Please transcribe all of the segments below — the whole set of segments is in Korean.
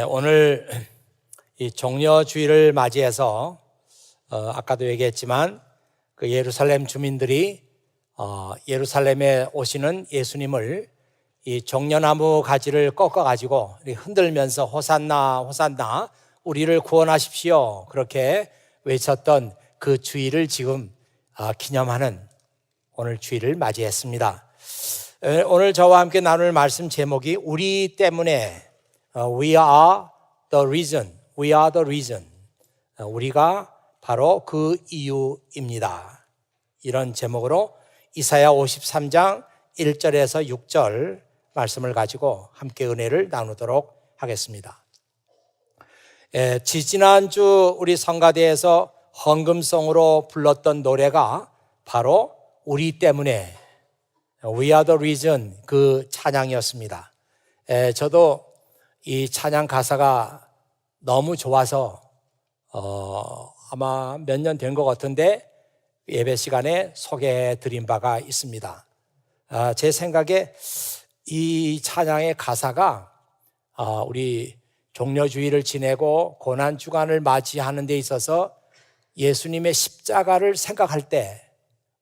오늘 이 종려주일을 맞이해서 아까도 얘기했지만 그 예루살렘 주민들이 예루살렘에 오시는 예수님을 이 종려나무 가지를 꺾어 가지고 흔들면서 호산나 호산나 우리를 구원하십시오 그렇게 외쳤던 그 주일을 지금 기념하는 오늘 주일을 맞이했습니다. 오늘 저와 함께 나눌 말씀 제목이 우리 때문에 We are the reason. We are the reason. 우리가 바로 그 이유입니다. 이런 제목으로 이사야 53장 1절에서 6절 말씀을 가지고 함께 은혜를 나누도록 하겠습니다. 지지난주 우리 성가대에서 헌금송으로 불렀던 노래가 바로 우리 때문에 We are the reason 그 찬양이었습니다. 저도 이 찬양 가사가 너무 좋아서 아마 몇 년 된 것 같은데 예배 시간에 소개해 드린 바가 있습니다. 제 생각에 이 찬양의 가사가 우리 종려주일을 지내고 고난주간을 맞이하는 데 있어서 예수님의 십자가를 생각할 때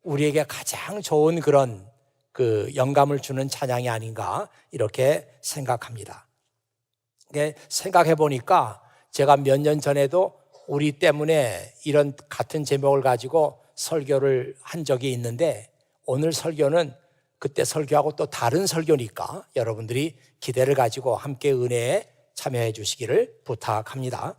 우리에게 가장 좋은 그런 그 영감을 주는 찬양이 아닌가 이렇게 생각합니다. 생각해 보니까 제가 몇 년 전에도 우리 때문에 이런 같은 제목을 가지고 설교를 한 적이 있는데 오늘 설교는 그때 설교하고 또 다른 설교니까 여러분들이 기대를 가지고 함께 은혜에 참여해 주시기를 부탁합니다.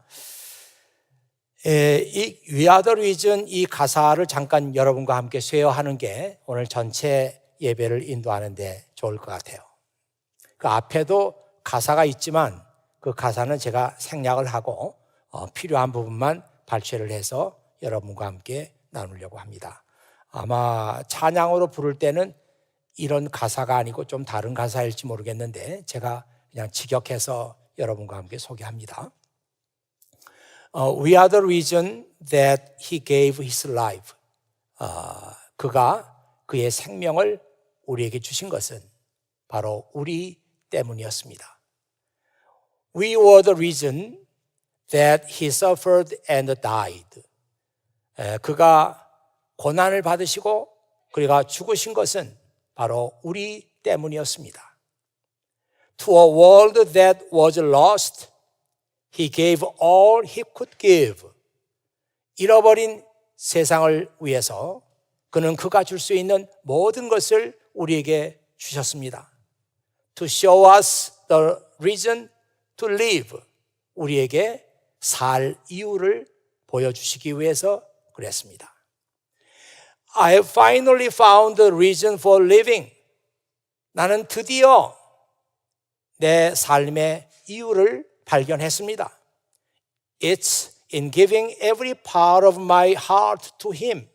이 We are the reason 이 가사를 잠깐 여러분과 함께 쉐어하는 게 오늘 전체 예배를 인도하는 데 좋을 것 같아요. 그 앞에도 가사가 있지만 그 가사는 제가 생략을 하고 필요한 부분만 발췌를 해서 여러분과 함께 나누려고 합니다. 아마 찬양으로 부를 때는 이런 가사가 아니고 좀 다른 가사일지 모르겠는데 제가 그냥 직역해서 여러분과 함께 소개합니다. We are the reason that he gave his life. 그가 그의 생명을 우리에게 주신 것은 바로 우리 때문이었습니다. We were the reason that he suffered and died. 그가 고난을 받으시고 그가 죽으신 것은 바로 우리 때문이었습니다. To a world that was lost, he gave all he could give. 잃어버린 세상을 위해서 그는 그가 줄 수 있는 모든 것을 우리에게 주셨습니다. To show us the reason to live. 우리에게 살 이유를 보여주시기 위해서 그랬습니다. I have finally found the reason for living. 나는 드디어 내 삶의 이유를 발견했습니다. It's in giving every part of my heart to Him.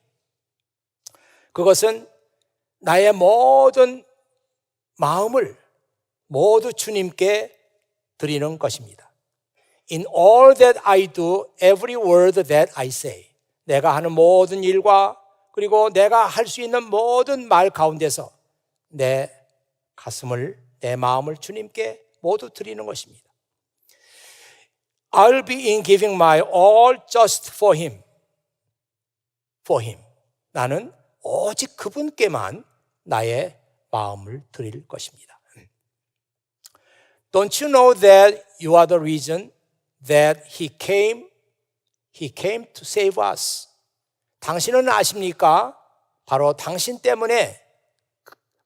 그것은 나의 모든 마음을 모두 주님께 드리는 것입니다. In all that I do, every word that I say. 내가 하는 모든 일과 그리고 내가 할 수 있는 모든 말 가운데서 내 가슴을, 내 마음을 주님께 모두 드리는 것입니다. I'll be in giving my all just for Him. For Him. 나는 오직 그분께만 나의 마음을 드릴 것입니다. Don't you know that you are the reason that He came to save us? 당신은 아십니까? 바로 당신 때문에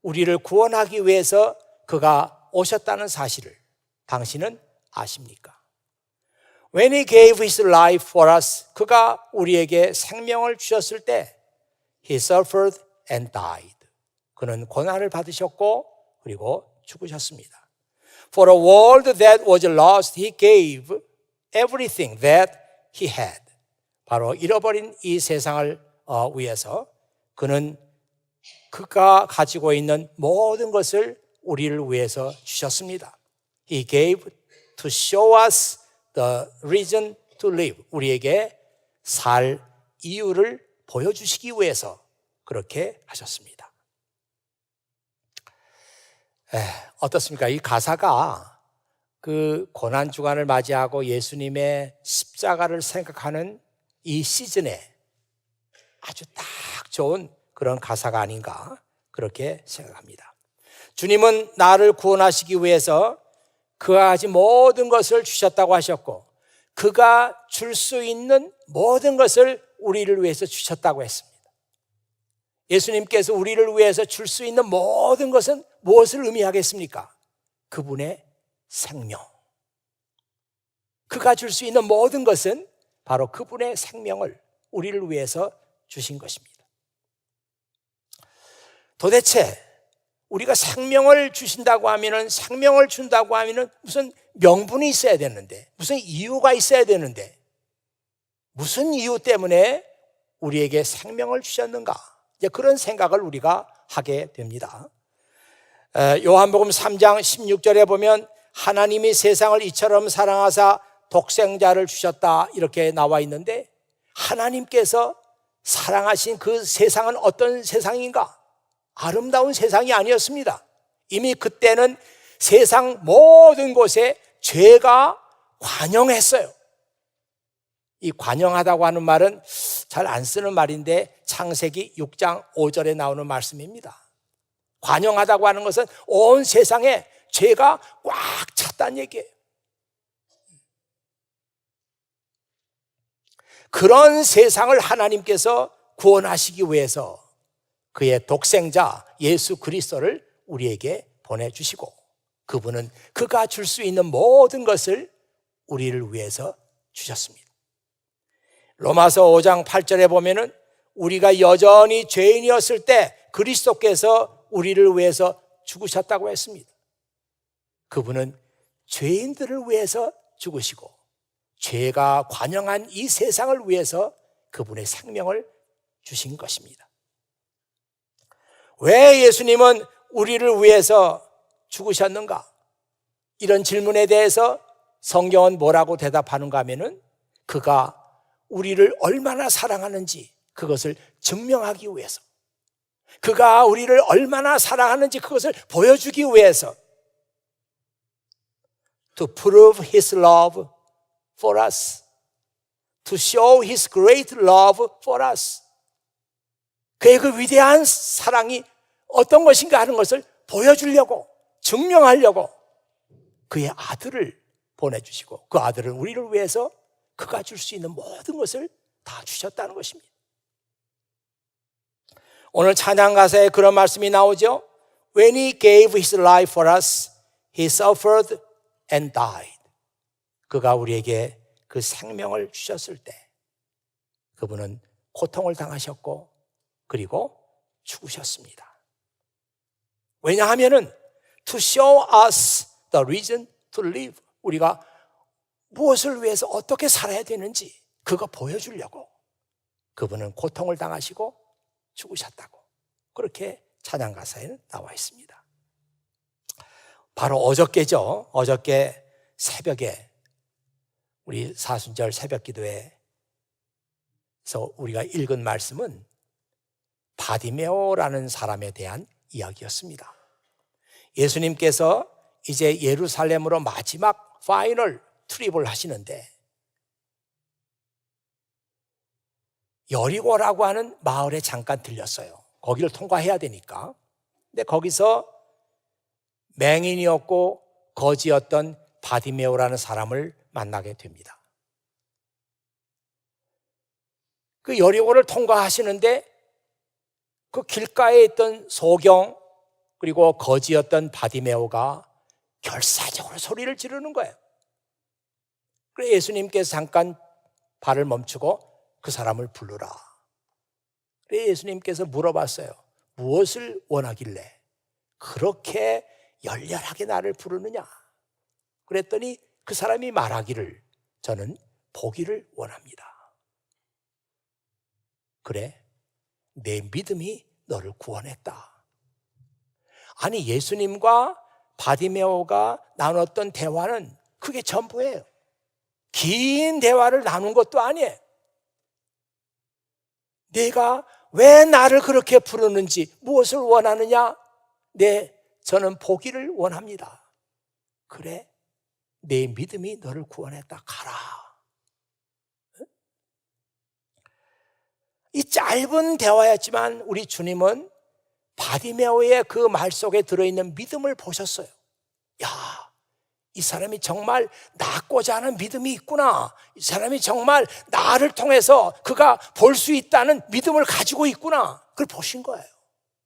우리를 구원하기 위해서 그가 오셨다는 사실을 당신은 아십니까? When He gave His life for us, 그가 우리에게 생명을 주셨을 때 He suffered and died. 그는 고난을 받으셨고 그리고 죽으셨습니다. For a world that was lost, He gave everything that He had. 바로 잃어버린 이 세상을 위해서 그는 그가 가지고 있는 모든 것을 우리를 위해서 주셨습니다. He gave to show us the reason to live. 우리에게 살 이유를 보여주시기 위해서 그렇게 하셨습니다. 어떻습니까? 이 가사가 그 고난주간을 맞이하고 예수님의 십자가를 생각하는 이 시즌에 아주 딱 좋은 그런 가사가 아닌가 그렇게 생각합니다. 주님은 나를 구원하시기 위해서 그가 가진 모든 것을 주셨다고 하셨고 그가 줄 수 있는 모든 것을 우리를 위해서 주셨다고 했습니다. 예수님께서 우리를 위해서 줄 수 있는 모든 것은 무엇을 의미하겠습니까? 그분의 생명. 그가 줄 수 있는 모든 것은 바로 그분의 생명을 우리를 위해서 주신 것입니다. 도대체 우리가 생명을 주신다고 하면은, 생명을 준다고 하면은 무슨 명분이 있어야 되는데, 무슨 이유가 있어야 되는데, 무슨 이유 때문에 우리에게 생명을 주셨는가? 이제 그런 생각을 우리가 하게 됩니다. 요한복음 3장 16절에 보면 하나님이 세상을 이처럼 사랑하사 독생자를 주셨다 이렇게 나와 있는데, 하나님께서 사랑하신 그 세상은 어떤 세상인가? 아름다운 세상이 아니었습니다. 이미 그때는 세상 모든 곳에 죄가 관영했어요. 이 관영하다고 하는 말은 잘 안 쓰는 말인데 창세기 6장 5절에 나오는 말씀입니다. 관영하다고 하는 것은 온 세상에 죄가 꽉 찼다는 얘기예요. 그런 세상을 하나님께서 구원하시기 위해서 그의 독생자 예수 그리스도를 우리에게 보내주시고, 그분은 그가 줄 수 있는 모든 것을 우리를 위해서 주셨습니다. 로마서 5장 8절에 보면은 우리가 여전히 죄인이었을 때 그리스도께서 우리를 위해서 죽으셨다고 했습니다. 그분은 죄인들을 위해서 죽으시고 죄가 관영한 이 세상을 위해서 그분의 생명을 주신 것입니다. 왜 예수님은 우리를 위해서 죽으셨는가? 이런 질문에 대해서 성경은 뭐라고 대답하는가 하면은 그가 우리를 얼마나 사랑하는지 그것을 증명하기 위해서, 그가 우리를 얼마나 사랑하는지 그것을 보여주기 위해서, to prove his love for us, to show his great love for us, 그의 그 위대한 사랑이 어떤 것인가 하는 것을 보여주려고, 증명하려고 그의 아들을 보내주시고, 그 아들은 우리를 위해서 그가 줄 수 있는 모든 것을 다 주셨다는 것입니다. 오늘 찬양 가사에 그런 말씀이 나오죠. When he gave his life for us, he suffered and died. 그가 우리에게 그 생명을 주셨을 때 그분은 고통을 당하셨고 그리고 죽으셨습니다. 왜냐하면은 to show us the reason to live, 우리가 무엇을 위해서 어떻게 살아야 되는지 그거 보여주려고 그분은 고통을 당하시고 죽으셨다고 그렇게 찬양 가사에는 나와 있습니다. 바로 어저께죠. 어저께 새벽에 우리 사순절 새벽 기도회에서 우리가 읽은 말씀은 바디메오라는 사람에 대한 이야기였습니다. 예수님께서 이제 예루살렘으로 마지막 파이널 트립을 하시는데 여리고라고 하는 마을에 잠깐 들렸어요. 거기를 통과해야 되니까. 근데 거기서 맹인이었고 거지였던 바디메오라는 사람을 만나게 됩니다. 그 여리고를 통과하시는데 그 길가에 있던 소경 그리고 거지였던 바디메오가 결사적으로 소리를 지르는 거예요. 그래서 예수님께서 잠깐 발을 멈추고 그 사람을 부르라. 그래서 예수님께서 물어봤어요. 무엇을 원하길래 그렇게 열렬하게 나를 부르느냐? 그랬더니 그 사람이 말하기를 저는 보기를 원합니다. 그래, 내 믿음이 너를 구원했다. 아니, 예수님과 바디메오가 나눴던 대화는 그게 전부예요. 긴 대화를 나눈 것도 아니에요. 내가 왜 나를 그렇게 부르는지, 무엇을 원하느냐? 저는 보기를 원합니다. 그래, 내 믿음이 너를 구원했다. 가라. 이 짧은 대화였지만 우리 주님은 바디메오의 그 말 속에 들어있는 믿음을 보셨어요. 야, 이 사람이 정말 낫고자 하는 믿음이 있구나. 이 사람이 정말 나를 통해서 그가 볼 수 있다는 믿음을 가지고 있구나. 그걸 보신 거예요.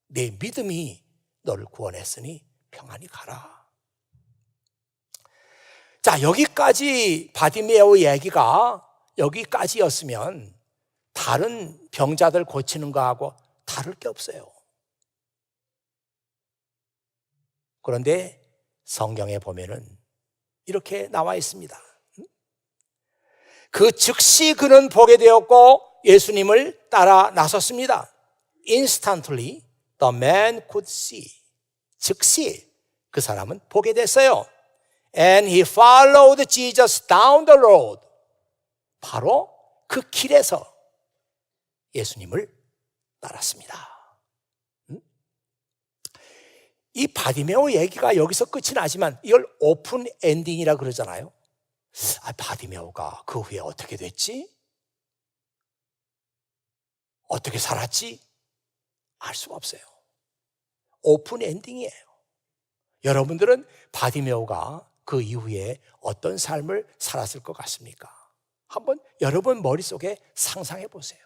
내 믿음이 너를 구원했으니 평안히 가라. 자, 여기까지 바디메오 얘기가 여기까지였으면 다른 병자들 고치는 거하고 다를 게 없어요. 그런데 성경에 보면은 이렇게 나와 있습니다. 그 즉시 그는 보게 되었고 예수님을 따라 나섰습니다. Instantly the man could see. 즉시 그 사람은 보게 됐어요. And he followed Jesus down the road. 바로 그 길에서 예수님을 따랐습니다. 이 바디메오 얘기가 여기서 끝이 나지만 이걸 오픈 엔딩이라 그러잖아요. 바디메오가 그 후에 어떻게 됐지? 어떻게 살았지? 알 수가 없어요. 오픈 엔딩이에요. 여러분들은 바디메오가 그 이후에 어떤 삶을 살았을 것 같습니까? 한번 여러분 머릿속에 상상해 보세요.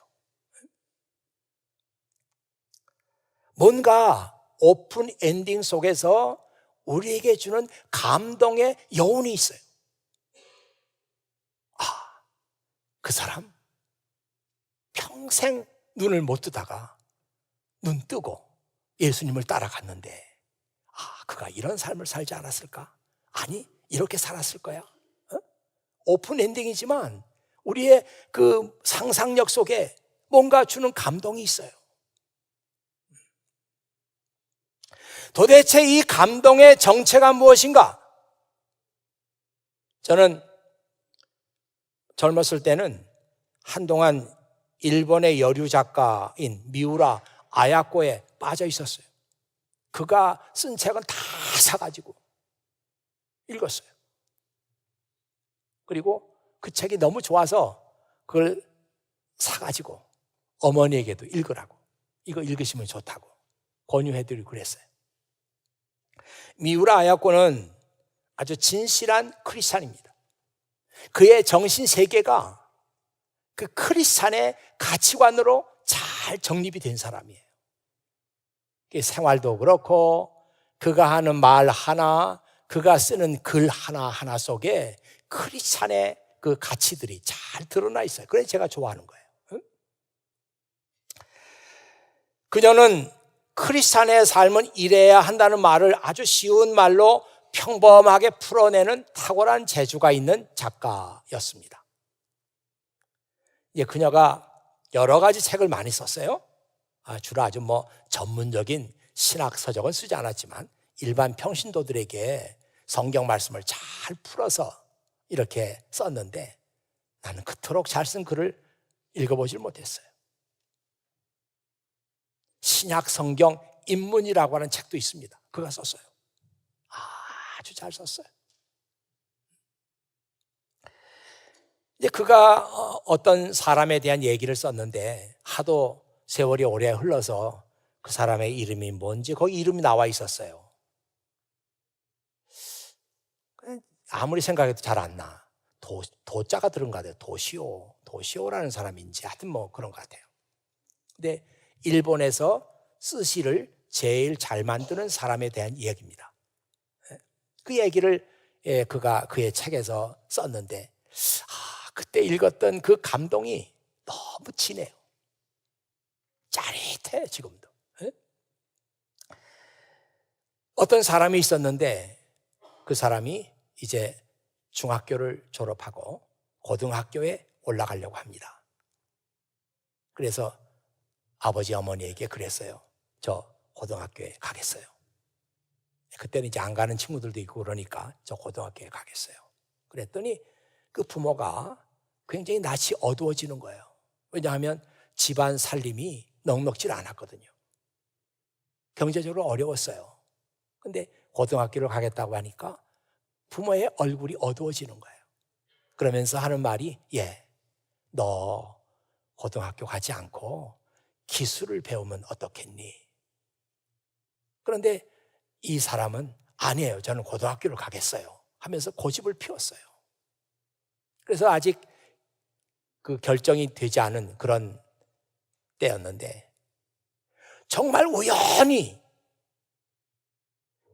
뭔가 오픈 엔딩 속에서 우리에게 주는 감동의 여운이 있어요. 그 사람 평생 눈을 못 뜨다가 눈 뜨고 예수님을 따라갔는데 그가 이런 삶을 살지 않았을까? 아니, 이렇게 살았을 거야. 오픈 엔딩이지만 우리의 그 상상력 속에 뭔가 주는 감동이 있어요. 도대체 이 감동의 정체가 무엇인가? 저는 젊었을 때는 한동안 일본의 여류 작가인 미우라 아야코에 빠져 있었어요. 그가 쓴 책은 다 사가지고 읽었어요. 그리고 그 책이 너무 좋아서 그걸 사가지고 어머니에게도 읽으라고, 이거 읽으시면 좋다고 권유해드리고 그랬어요. 미우라 아야코는 아주 진실한 크리스찬입니다. 그의 정신 세계가 그 크리스찬의 가치관으로 잘 정립이 된 사람이에요. 생활도 그렇고 그가 하는 말 하나, 그가 쓰는 글 하나하나 속에 크리스찬의 그 가치들이 잘 드러나 있어요. 그래서 제가 좋아하는 거예요. 그녀는 크리스찬의 삶은 이래야 한다는 말을 아주 쉬운 말로 평범하게 풀어내는 탁월한 재주가 있는 작가였습니다. 그녀가 여러 가지 책을 많이 썼어요. 주로 아주 전문적인 신학 서적은 쓰지 않았지만 일반 평신도들에게 성경 말씀을 잘 풀어서 이렇게 썼는데 나는 그토록 잘 쓴 글을 읽어보질 못했어요. 신약 성경 입문이라고 하는 책도 있습니다. 그가 썼어요. 아주 잘 썼어요. 이제 그가 어떤 사람에 대한 얘기를 썼는데 하도 세월이 오래 흘러서 그 사람의 이름이 뭔지 거기 이름이 나와 있었어요. 아무리 생각해도 잘 안 나. 도자가 들은 것 같아요. 도시오라는 사람인지 하여튼 그런 것 같아요. 근데 일본에서 스시를 제일 잘 만드는 사람에 대한 이야기입니다. 그 얘기를 그가 그의 책에서 썼는데 그때 읽었던 그 감동이 너무 진해요. 짜릿해 지금도. 어떤 사람이 있었는데 그 사람이 이제 중학교를 졸업하고 고등학교에 올라가려고 합니다. 그래서 아버지 어머니에게 그랬어요. 저 고등학교에 가겠어요. 그때는 이제 안 가는 친구들도 있고 그러니까 저 고등학교에 가겠어요. 그랬더니 그 부모가 굉장히 낯이 어두워지는 거예요. 왜냐하면 집안 살림이 넉넉지 않았거든요. 경제적으로 어려웠어요. 근데 고등학교를 가겠다고 하니까 부모의 얼굴이 어두워지는 거예요. 그러면서 하는 말이, 너 고등학교 가지 않고 기술을 배우면 어떻겠니? 그런데 이 사람은 아니에요. 저는 고등학교를 가겠어요 하면서 고집을 피웠어요. 그래서 아직 그 결정이 되지 않은 그런 때였는데 정말 우연히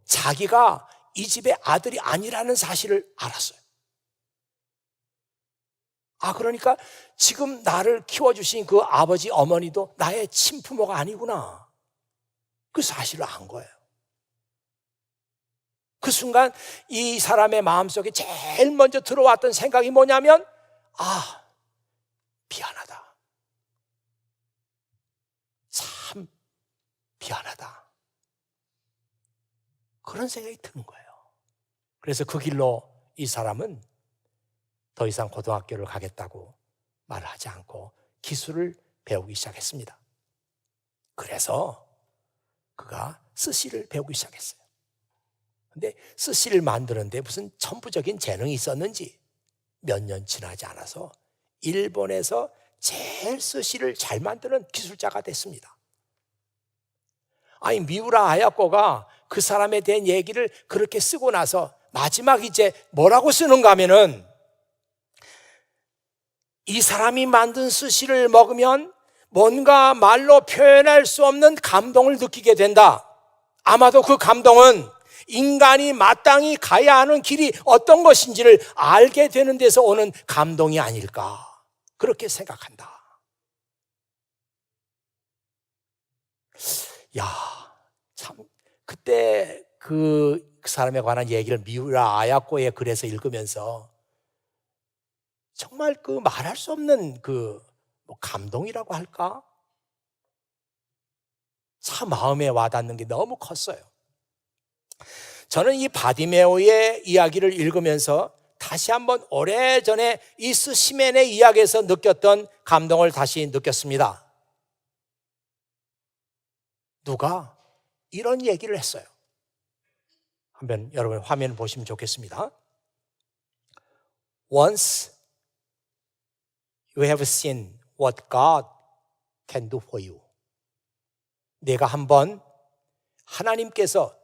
자기가 이 집의 아들이 아니라는 사실을 알았어요. 그러니까 지금 나를 키워주신 그 아버지 어머니도 나의 친부모가 아니구나, 그 사실을 안 거예요. 그 순간 이 사람의 마음속에 제일 먼저 들어왔던 생각이 뭐냐면, 미안하다, 참 미안하다, 그런 생각이 드는 거예요. 그래서 그 길로 이 사람은 더 이상 고등학교를 가겠다고 말을 하지 않고 기술을 배우기 시작했습니다. 그래서 그가 스시를 배우기 시작했어요. 근데 스시를 만드는데 무슨 천부적인 재능이 있었는지 몇 년 지나지 않아서 일본에서 제일 스시를 잘 만드는 기술자가 됐습니다. 미우라 아야코가 그 사람에 대한 얘기를 그렇게 쓰고 나서 마지막 이제 뭐라고 쓰는가 하면은, 이 사람이 만든 스시를 먹으면 뭔가 말로 표현할 수 없는 감동을 느끼게 된다. 아마도 그 감동은 인간이 마땅히 가야 하는 길이 어떤 것인지를 알게 되는 데서 오는 감동이 아닐까, 그렇게 생각한다. 참 그때 그 사람에 관한 얘기를 미우라 아야코의 글에서 읽으면서 정말 그 말할 수 없는 감동이라고 할까? 참 마음에 와닿는 게 너무 컸어요. 저는 이 바디메오의 이야기를 읽으면서 다시 한번 오래전에 이 스시맨의 이야기에서 느꼈던 감동을 다시 느꼈습니다. 누가 이런 얘기를 했어요. 한번 여러분 화면을 보시면 좋겠습니다. Once you have seen what God can do for you. 내가 한번 하나님께서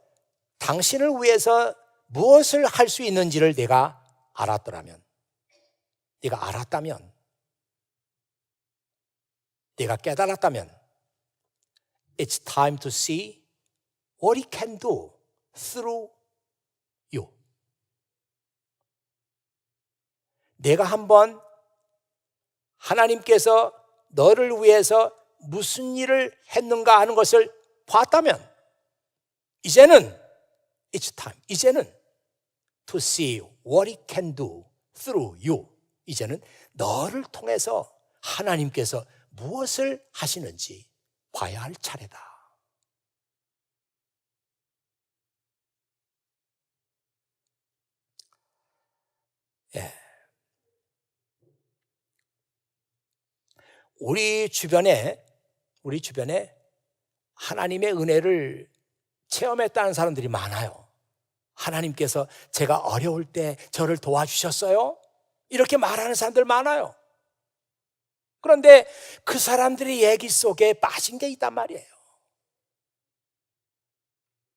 당신을 위해서 무엇을 할 수 있는지를 내가 알았다면, 내가 깨달았다면, It's time to see what He can do through you. 내가 한번 하나님께서 너를 위해서 무슨 일을 했는가 하는 것을 봤다면, 이제는 It's time, 이제는 to see what He can do through you. 이제는 너를 통해서 하나님께서 무엇을 하시는지 봐야 할 차례다. 우리 주변에 하나님의 은혜를 체험했다는 사람들이 많아요. 하나님께서 제가 어려울 때 저를 도와주셨어요, 이렇게 말하는 사람들 많아요. 그런데 그 사람들의 얘기 속에 빠진 게 있단 말이에요.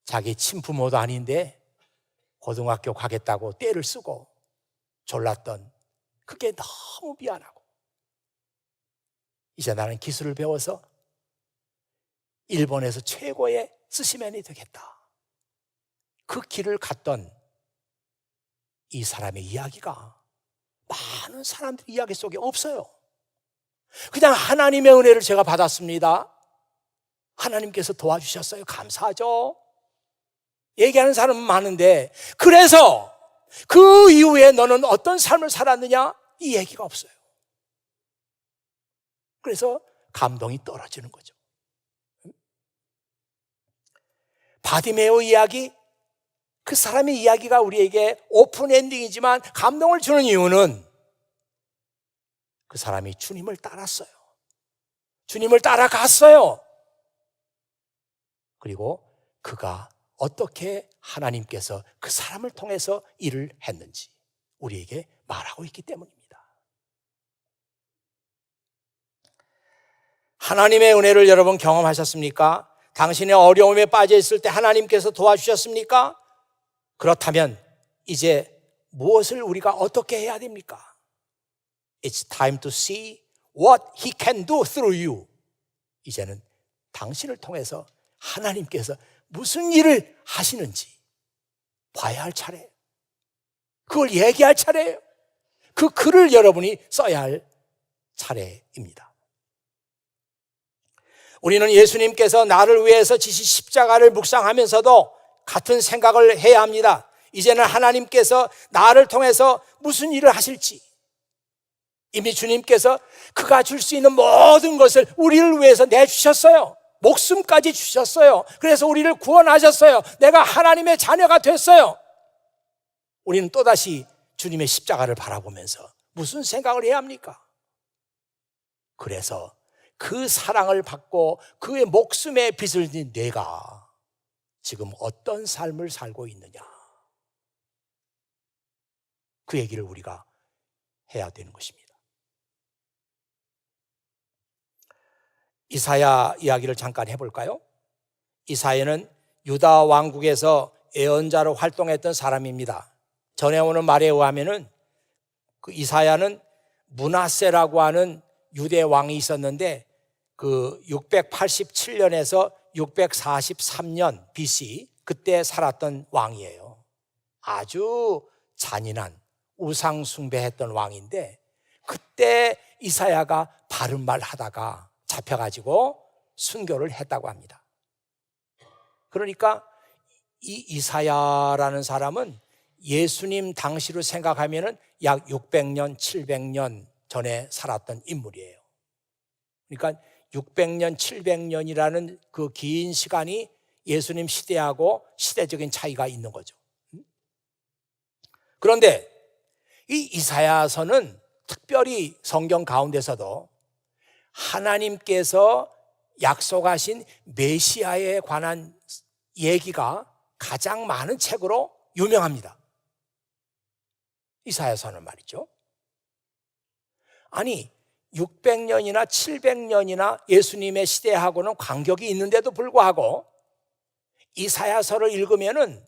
자기 친부모도 아닌데 고등학교 가겠다고 떼를 쓰고 졸랐던 그게 너무 미안하고, 이제 나는 기술을 배워서 일본에서 최고의 스시맨이 되겠다. 그 길을 갔던 이 사람의 이야기가 많은 사람들 이야기 속에 없어요. 그냥 하나님의 은혜를 제가 받았습니다, 하나님께서 도와주셨어요, 감사하죠, 얘기하는 사람은 많은데, 그래서 그 이후에 너는 어떤 삶을 살았느냐, 이 얘기가 없어요. 그래서 감동이 떨어지는 거죠. 바디메오 이야기, 그 사람의 이야기가 우리에게 오픈 엔딩이지만 감동을 주는 이유는 그 사람이 주님을 따랐어요. 주님을 따라갔어요. 그리고 그가 어떻게 하나님께서 그 사람을 통해서 일을 했는지 우리에게 말하고 있기 때문입니다. 하나님의 은혜를 여러분 경험하셨습니까? 당신의 어려움에 빠져 있을 때 하나님께서 도와주셨습니까? 그렇다면 이제 무엇을 우리가 어떻게 해야 됩니까? It's time to see what He can do through you. 이제는 당신을 통해서 하나님께서 무슨 일을 하시는지 봐야 할 차례예요. 그걸 얘기할 차례예요. 그 글을 여러분이 써야 할 차례입니다. 우리는 예수님께서 나를 위해서 지신 십자가를 묵상하면서도 같은 생각을 해야 합니다. 이제는 하나님께서 나를 통해서 무슨 일을 하실지, 이미 주님께서 그가 줄 수 있는 모든 것을 우리를 위해서 내주셨어요. 목숨까지 주셨어요. 그래서 우리를 구원하셨어요. 내가 하나님의 자녀가 됐어요. 우리는 또다시 주님의 십자가를 바라보면서 무슨 생각을 해야 합니까? 그래서 그 사랑을 받고 그의 목숨의 빚을 진 내가 지금 어떤 삶을 살고 있느냐, 그 얘기를 우리가 해야 되는 것입니다. 이사야 이야기를 잠깐 해볼까요? 이사야는 유다 왕국에서 예언자로 활동했던 사람입니다. 전해오는 말에 의하면은 그 이사야는 므낫세라고 하는 유대 왕이 있었는데 그 687년에서 643년 BC 그때 살았던 왕이에요. 아주 잔인한 우상 숭배했던 왕인데 그때 이사야가 바른 말 하다가 잡혀가지고 순교를 했다고 합니다. 그러니까 이 이사야라는 사람은 예수님 당시로 생각하면은 약 600년, 700년 전에 살았던 인물이에요. 그러니까 600년, 700년이라는 그 긴 시간이 예수님 시대하고 시대적인 차이가 있는 거죠. 그런데 이 이사야서는 특별히 성경 가운데서도 하나님께서 약속하신 메시아에 관한 얘기가 가장 많은 책으로 유명합니다. 이사야서는 말이죠. 아니 600년이나 700년이나 예수님의 시대하고는 간격이 있는데도 불구하고 이사야서를 읽으면은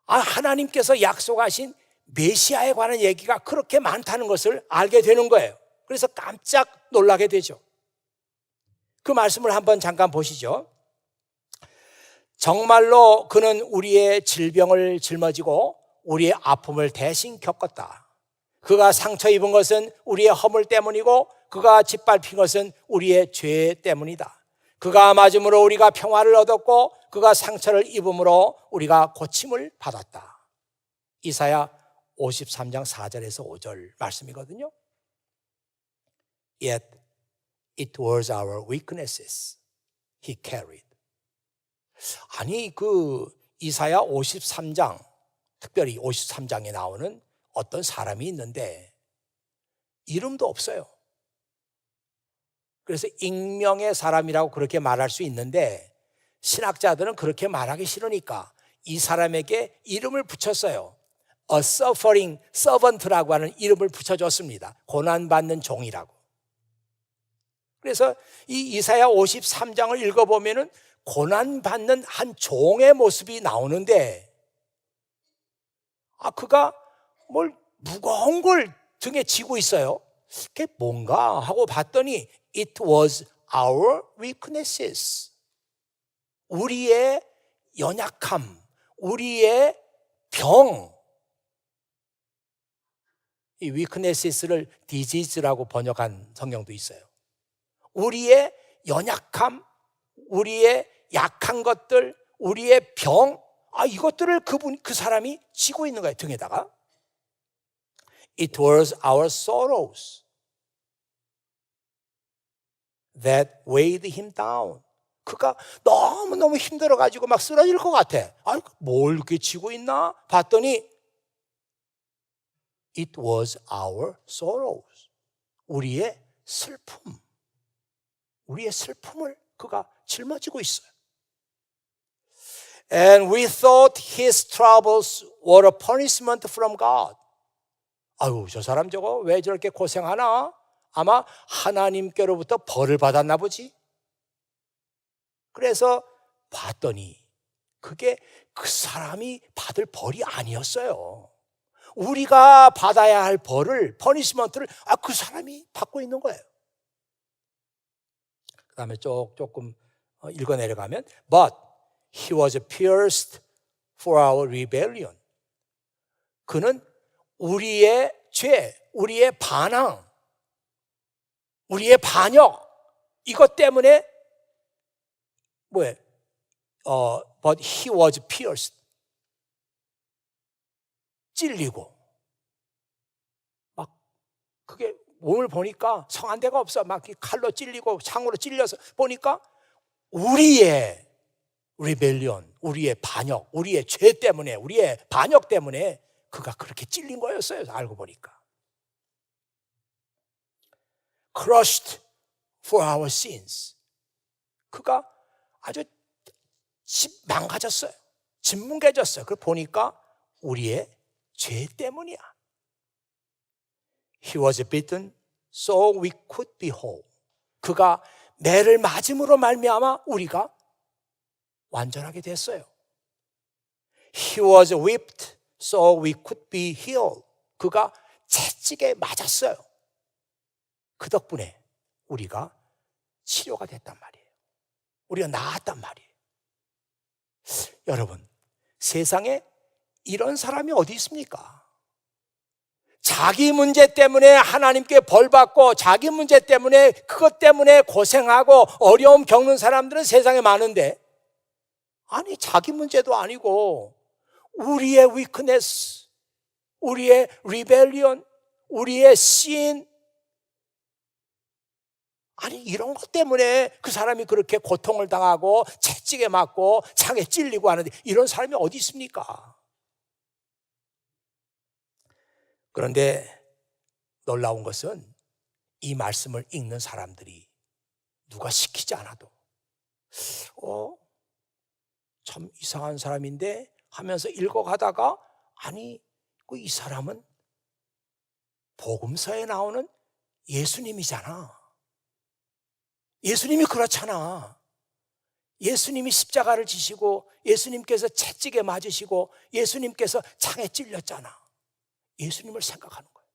하나님께서 약속하신 메시아에 관한 얘기가 그렇게 많다는 것을 알게 되는 거예요. 그래서 깜짝 놀라게 되죠. 그 말씀을 한번 잠깐 보시죠. 정말로 그는 우리의 질병을 짊어지고 우리의 아픔을 대신 겪었다. 그가 상처 입은 것은 우리의 허물 때문이고 그가 짓밟힌 것은 우리의 죄 때문이다. 그가 맞음으로 우리가 평화를 얻었고 그가 상처를 입음으로 우리가 고침을 받았다. 이사야 53장 4절에서 5절 말씀이거든요. Yet it was our weaknesses he carried. 아니 그 이사야 53장, 특별히 53장에 나오는 어떤 사람이 있는데 이름도 없어요. 그래서 익명의 사람이라고 그렇게 말할 수 있는데 신학자들은 그렇게 말하기 싫으니까 이 사람에게 이름을 붙였어요. A suffering servant라고 하는 이름을 붙여줬습니다. 고난받는 종이라고. 그래서 이 이사야 53장을 읽어보면은 고난받는 한 종의 모습이 나오는데 그가 뭘 무거운 걸 등에 지고 있어요. 그게 뭔가 하고 봤더니 It was our weaknesses. 우리의 연약함, 우리의 병. 이 weaknesses를 disease라고 번역한 성경도 있어요. 우리의 연약함, 우리의 약한 것들, 우리의 병, 이것들을 그 사람이 지고 있는 거예요, 등에다가. It was our sorrows that weighed him down. 그가 너무너무 힘들어가지고 막 쓰러질 것 같아. 뭘 이렇게 지고 있나? 봤더니 It was our sorrows. 우리의 슬픔. 우리의 슬픔을 그가 짊어지고 있어요. And we thought his troubles were a punishment from God. 아유, 저 사람 저거 왜 저렇게 고생하나? 아마 하나님께로부터 벌을 받았나 보지. 그래서 봤더니 그게 그 사람이 받을 벌이 아니었어요. 우리가 받아야 할 벌을, 퍼니시먼트를 그 사람이 받고 있는 거예요. 그 다음에 조금 읽어 내려가면 But he was pierced for our rebellion. 그는 우리의 죄, 우리의 반항, 우리의 반역, 이것 때문에 뭐예요? But he was pierced. 찔리고. 막 그게 몸을 보니까 성한 데가 없어. 막 칼로 찔리고 창으로 찔려서 보니까 우리의 리벨리온, 우리의 반역, 우리의 죄 때문에, 우리의 반역 때문에 그가 그렇게 찔린 거였어요. 알고 보니까. Crushed for our sins. 그가 아주 망가졌어요. 짓뭉개졌어요. 그걸 보니까 우리의 죄 때문이야. He was beaten so we could be whole. 그가 매를 맞음으로 말미암아 우리가 완전하게 됐어요. He was whipped so we could be healed. 그가 채찍에 맞았어요. 그 덕분에 우리가 치료가 됐단 말이에요. 우리가 나았단 말이에요. 여러분, 세상에 이런 사람이 어디 있습니까? 자기 문제 때문에 하나님께 벌받고 자기 문제 때문에 그것 때문에 고생하고 어려움 겪는 사람들은 세상에 많은데, 아니 자기 문제도 아니고 우리의 weakness, 우리의 rebellion, 우리의 sin, 아니 이런 것 때문에 그 사람이 그렇게 고통을 당하고 채찍에 맞고 창에 찔리고 하는데 이런 사람이 어디 있습니까? 그런데 놀라운 것은 이 말씀을 읽는 사람들이 누가 시키지 않아도 참 이상한 사람인데 하면서 읽어가다가 아니 이 사람은 복음서에 나오는 예수님이잖아. 예수님이 그렇잖아. 예수님이 십자가를 지시고 예수님께서 채찍에 맞으시고 예수님께서 창에 찔렸잖아. 예수님을 생각하는 거예요.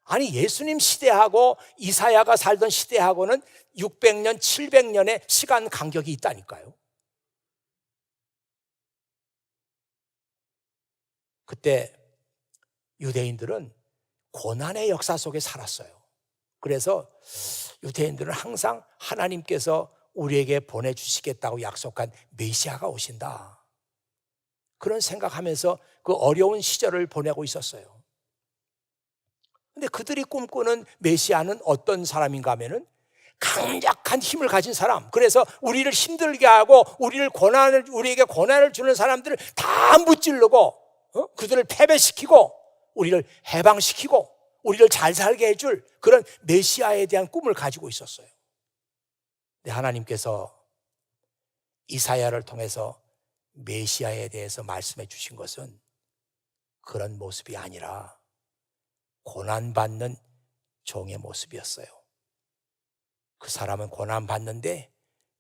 아니 예수님 시대하고 이사야가 살던 시대하고는 600년, 700년의 시간 간격이 있다니까요. 그때 유대인들은 고난의 역사 속에 살았어요. 그래서 유대인들은 항상 하나님께서 우리에게 보내주시겠다고 약속한 메시아가 오신다, 그런 생각하면서 그 어려운 시절을 보내고 있었어요. 근데 그들이 꿈꾸는 메시아는 어떤 사람인가 하면은 강력한 힘을 가진 사람, 그래서 우리를 힘들게 하고 우리에게 고난을 주는 사람들을 다 무찌르고 그들을 패배시키고 우리를 해방시키고 우리를 잘 살게 해줄 그런 메시아에 대한 꿈을 가지고 있었어요. 근데 하나님께서 이사야를 통해서 메시아에 대해서 말씀해 주신 것은 그런 모습이 아니라 고난받는 종의 모습이었어요. 그 사람은 고난받는데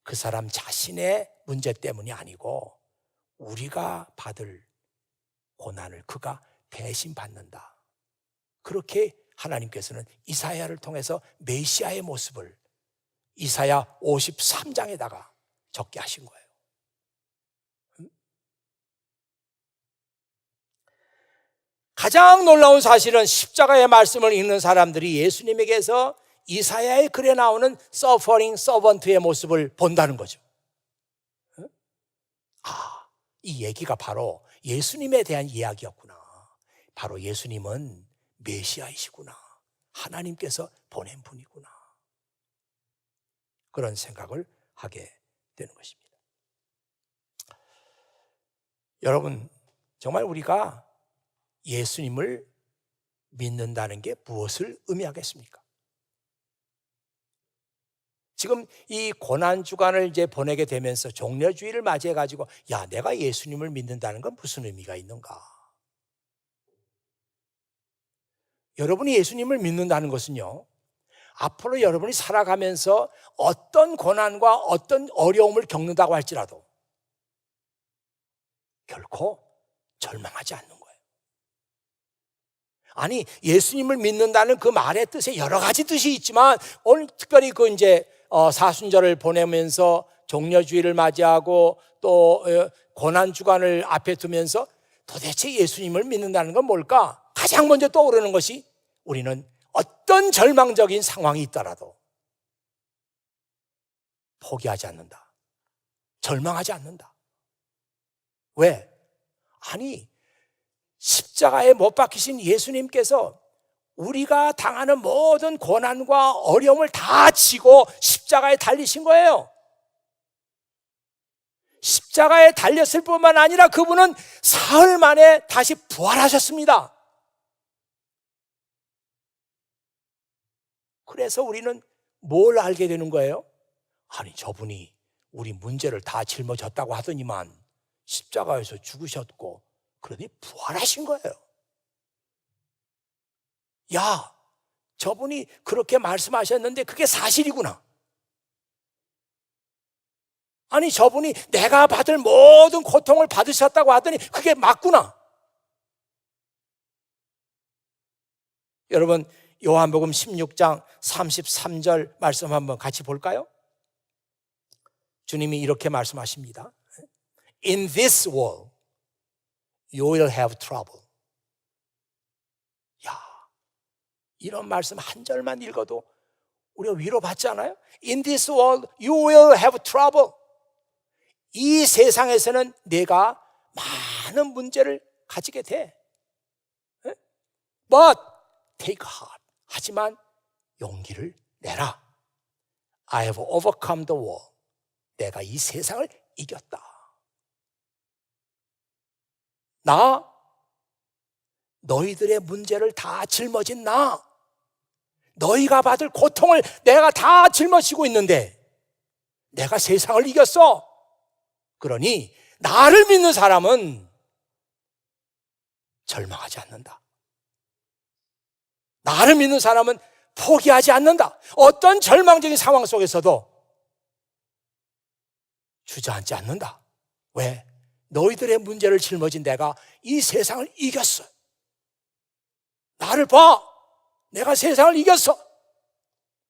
그 사람 자신의 문제 때문이 아니고 우리가 받을 고난을 그가 대신 받는다. 그렇게 하나님께서는 이사야를 통해서 메시아의 모습을 이사야 53장에다가 적게 하신 거예요. 가장 놀라운 사실은 십자가의 말씀을 읽는 사람들이 예수님에게서 이사야의 글에 나오는 suffering servant의 모습을 본다는 거죠. 이 얘기가 바로 예수님에 대한 이야기였구나. 바로 예수님은 메시아이시구나. 하나님께서 보낸 분이구나. 그런 생각을 하게 되는 것입니다. 여러분, 정말 우리가 예수님을 믿는다는 게 무엇을 의미하겠습니까? 지금 이 고난주간을 이제 보내게 되면서 종려주의를 맞이해가지고, 야, 내가 예수님을 믿는다는 건 무슨 의미가 있는가? 여러분이 예수님을 믿는다는 것은요, 앞으로 여러분이 살아가면서 어떤 고난과 어떤 어려움을 겪는다고 할지라도 결코 절망하지 않는 거예요. 아니, 예수님을 믿는다는 그 말의 뜻에 여러 가지 뜻이 있지만, 오늘 특별히 그 이제 사순절을 보내면서 종려주의를 맞이하고 또 고난주간을 앞에 두면서 도대체 예수님을 믿는다는 건 뭘까? 가장 먼저 떠오르는 것이, 우리는 어떤 절망적인 상황이 있더라도 포기하지 않는다. 절망하지 않는다. 왜? 아니, 십자가에 못 박히신 예수님께서 우리가 당하는 모든 고난과 어려움을 다 지고 십자가에 달리신 거예요. 십자가에 달렸을 뿐만 아니라 그분은 사흘 만에 다시 부활하셨습니다. 그래서 우리는 뭘 알게 되는 거예요? 아니, 저분이 우리 문제를 다 짊어졌다고 하더니만 십자가에서 죽으셨고 그러니 부활하신 거예요. 야, 저분이 그렇게 말씀하셨는데 그게 사실이구나. 아니, 저분이 내가 받을 모든 고통을 받으셨다고 하더니 그게 맞구나. 여러분, 요한복음 16장 33절 말씀 한번 같이 볼까요? 주님이 이렇게 말씀하십니다. In this world you will have trouble. 야, 이런 말씀 한 절만 읽어도 우리가 위로받지 않아요? In this world you will have trouble. 이 세상에서는 내가 많은 문제를 가지게 돼. But take heart. 하지만 용기를 내라. I have overcome the world. 내가 이 세상을 이겼다. 나, 너희들의 문제를 다 짊어진 나, 너희가 받을 고통을 내가 다 짊어지고 있는데 내가 세상을 이겼어. 그러니 나를 믿는 사람은 절망하지 않는다. 나를 믿는 사람은 포기하지 않는다. 어떤 절망적인 상황 속에서도 주저앉지 않는다. 왜? 너희들의 문제를 짊어진 내가 이 세상을 이겼어. 나를 봐. 내가 세상을 이겼어.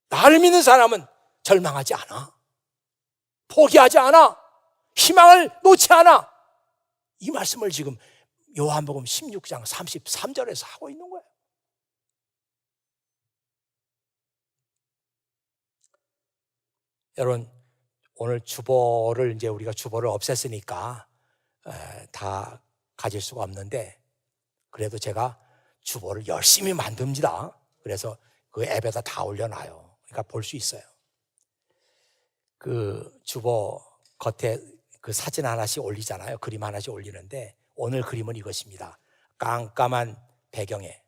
나를 믿는 사람은 절망하지 않아. 포기하지 않아. 희망을 놓지 않아. 이 말씀을 지금 요한복음 16장 33절에서 하고 있는 거예요. 여러분, 오늘 주보를 이제 우리가 주보를 없앴으니까 다 가질 수가 없는데, 그래도 제가 주보를 열심히 만듭니다. 그래서 그 앱에다 다 올려놔요. 그러니까 볼 수 있어요. 그 주보 겉에 그 사진 하나씩 올리잖아요. 그림 하나씩 올리는데, 오늘 그림은 이것입니다. 깜깜한 배경에.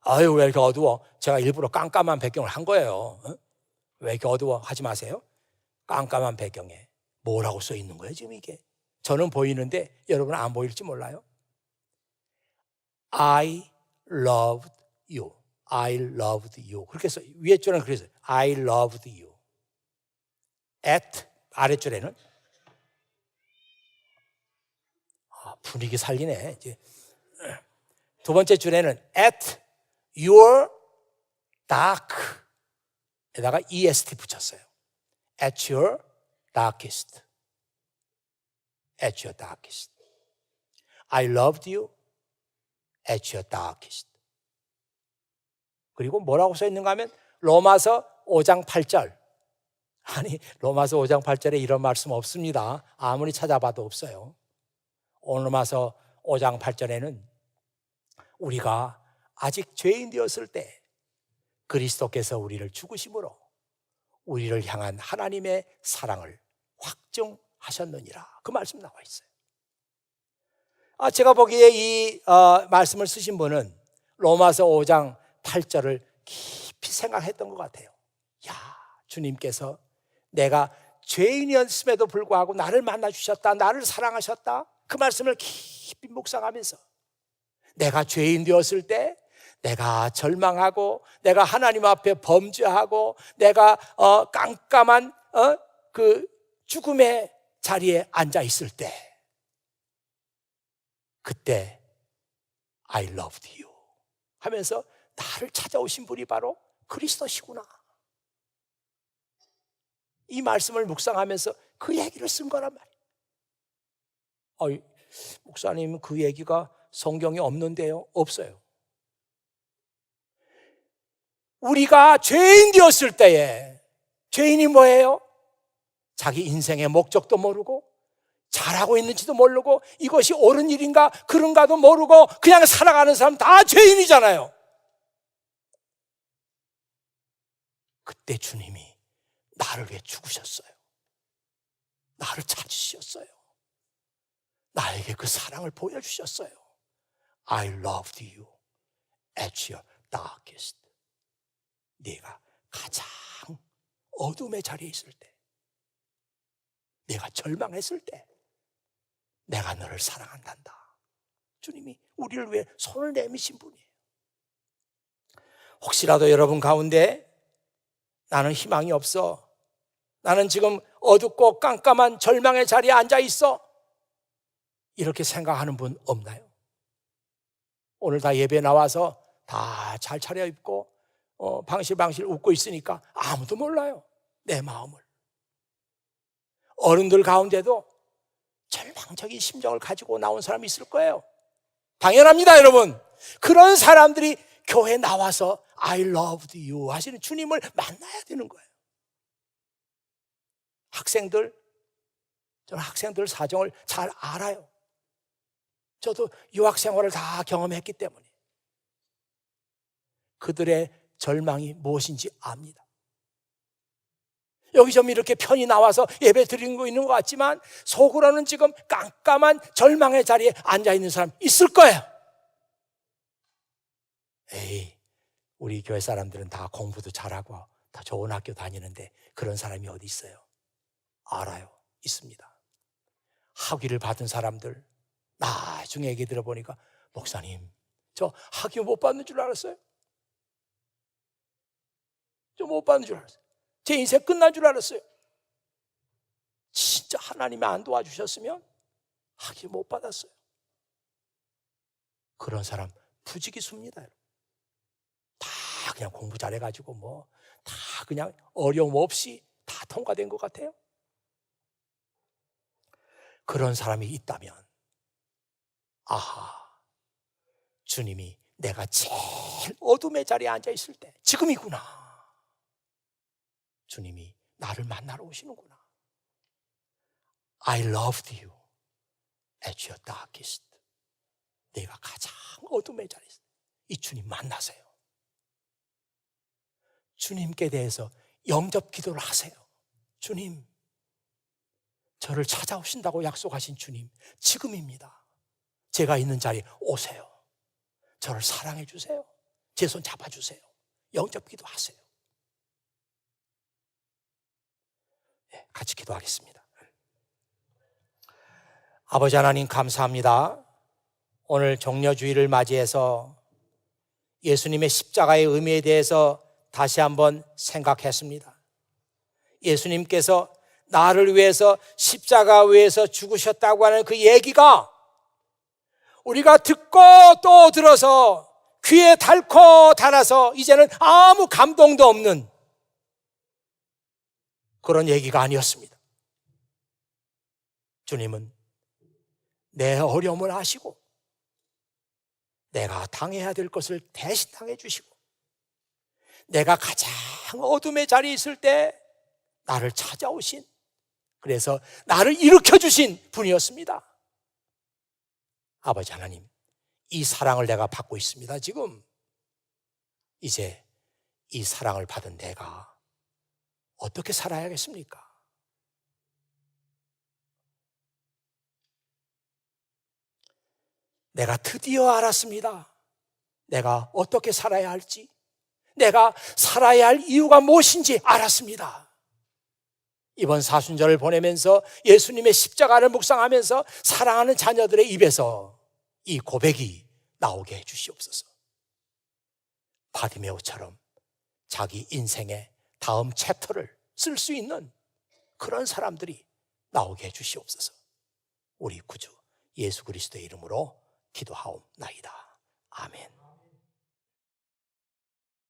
아유, 왜 이렇게 어두워? 제가 일부러 깜깜한 배경을 한 거예요. 왜 이렇게 어두워? 하지 마세요. 깜깜한 배경에 뭐라고 써 있는 거예요, 지금 이게? 저는 보이는데 여러분은 안 보일지 몰라요. I loved you. I loved you. 그렇게 써. 위에 줄은 그래서 I loved you. At 아랫줄에는 분위기 살리네. 이제 두 번째 줄에는 at your dark에다가 est 붙였어요. At your darkest. At your darkest. I loved you at your darkest. 그리고 뭐라고 써 있는가 하면 로마서 5장 8절. 아니, 로마서 5장 8절에 이런 말씀 없습니다. 아무리 찾아봐도 없어요. 로마서 5장 8절에는 우리가 아직 죄인 되었을 때 그리스도께서 우리를 죽으심으로 우리를 향한 하나님의 사랑을 확증하셨느니라. 그 말씀 나와 있어요. 제가 보기에 이 말씀을 쓰신 분은 로마서 5장 8절을 깊이 생각했던 것 같아요. 야, 주님께서 내가 죄인이었음에도 불구하고 나를 만나주셨다, 나를 사랑하셨다, 그 말씀을 깊이 묵상하면서 내가 죄인 되었을 때, 내가 절망하고 내가 하나님 앞에 범죄하고 내가 깜깜한 그 죽음의 자리에 앉아 있을 때, 그때 I loved you 하면서 나를 찾아오신 분이 바로 그리스도시구나, 이 말씀을 묵상하면서 그 얘기를 쓴 거란 말이에요. 목사님, 그 얘기가 성경에 없는데요? 없어요. 우리가 죄인 되었을 때에, 죄인이 뭐예요? 자기 인생의 목적도 모르고 잘하고 있는지도 모르고 이것이 옳은 일인가 그런가도 모르고 그냥 살아가는 사람 다 죄인이잖아요. 그때 주님이 나를 위해 죽으셨어요. 나를 찾으셨어요. 나에게 그 사랑을 보여주셨어요. I loved you at your darkest. 네가 가장 어둠의 자리에 있을 때, 내가 절망했을 때 내가 너를 사랑한단다. 주님이 우리를 위해 손을 내미신 분이에요. 혹시라도 여러분 가운데 나는 희망이 없어, 나는 지금 어둡고 깜깜한 절망의 자리에 앉아 있어, 이렇게 생각하는 분 없나요? 오늘 다 예배 나와서 다 잘 차려입고 방실방실 웃고 있으니까 아무도 몰라요, 내 마음을. 어른들 가운데도 절망적인 심정을 가지고 나온 사람이 있을 거예요. 당연합니다, 여러분. 그런 사람들이 교회에 나와서 I loved you 하시는 주님을 만나야 되는 거예요. 학생들, 저는 학생들 사정을 잘 알아요. 저도 유학 생활을 다 경험했기 때문에 그들의 절망이 무엇인지 압니다. 여기 좀 이렇게 편히 나와서 예배 드리고 있는 것 같지만 속으로는 지금 깜깜한 절망의 자리에 앉아있는 사람 있을 거예요. 우리 교회 사람들은 다 공부도 잘하고 다 좋은 학교 다니는데 그런 사람이 어디 있어요? 알아요, 있습니다. 학위를 받은 사람들 나중에 얘기 들어보니까, 목사님, 저 학위 못 받는 줄 알았어요. 저 못 받는 줄 알았어요. 제 인생 끝난 줄 알았어요. 진짜 하나님이 안 도와주셨으면 학위 못 받았어요. 그런 사람 부지기수입니다. 다 그냥 공부 잘해가지고 다 그냥 어려움 없이 다 통과된 것 같아요. 그런 사람이 있다면, 아하, 주님이 내가 제일 어둠의 자리에 앉아 있을 때, 지금이구나, 주님이 나를 만나러 오시는구나. I loved you at your darkest. 내가 가장 어둠의 자리에 있을 때 이 주님 만나세요. 주님께 대해서 영접 기도를 하세요. 주님, 저를 찾아오신다고 약속하신 주님, 지금입니다. 제가 있는 자리에 오세요. 저를 사랑해 주세요. 제 손 잡아주세요. 영접 기도하세요. 같이 기도하겠습니다. 아버지 하나님, 감사합니다. 오늘 종려주의를 맞이해서 예수님의 십자가의 의미에 대해서 다시 한번 생각했습니다. 예수님께서 나를 위해서 십자가 위에서 죽으셨다고 하는 그 얘기가 우리가 듣고 또 들어서 귀에 닳고 닳아서 이제는 아무 감동도 없는 그런 얘기가 아니었습니다. 주님은 내 어려움을 아시고 내가 당해야 될 것을 대신 당해 주시고 내가 가장 어둠의 자리에 있을 때 나를 찾아오신, 그래서 나를 일으켜 주신 분이었습니다. 아버지 하나님, 이 사랑을 내가 받고 있습니다. 지금 이제 이 사랑을 받은 내가 어떻게 살아야겠습니까? 내가 드디어 알았습니다. 내가 어떻게 살아야 할지, 내가 살아야 할 이유가 무엇인지 알았습니다. 이번 사순절을 보내면서 예수님의 십자가를 묵상하면서 사랑하는 자녀들의 입에서 이 고백이 나오게 해주시옵소서. 바디메오처럼 자기 인생의 다음 챕터를 쓸 수 있는 그런 사람들이 나오게 해주시옵소서. 우리 구주 예수 그리스도의 이름으로 기도하옵나이다. 아멘.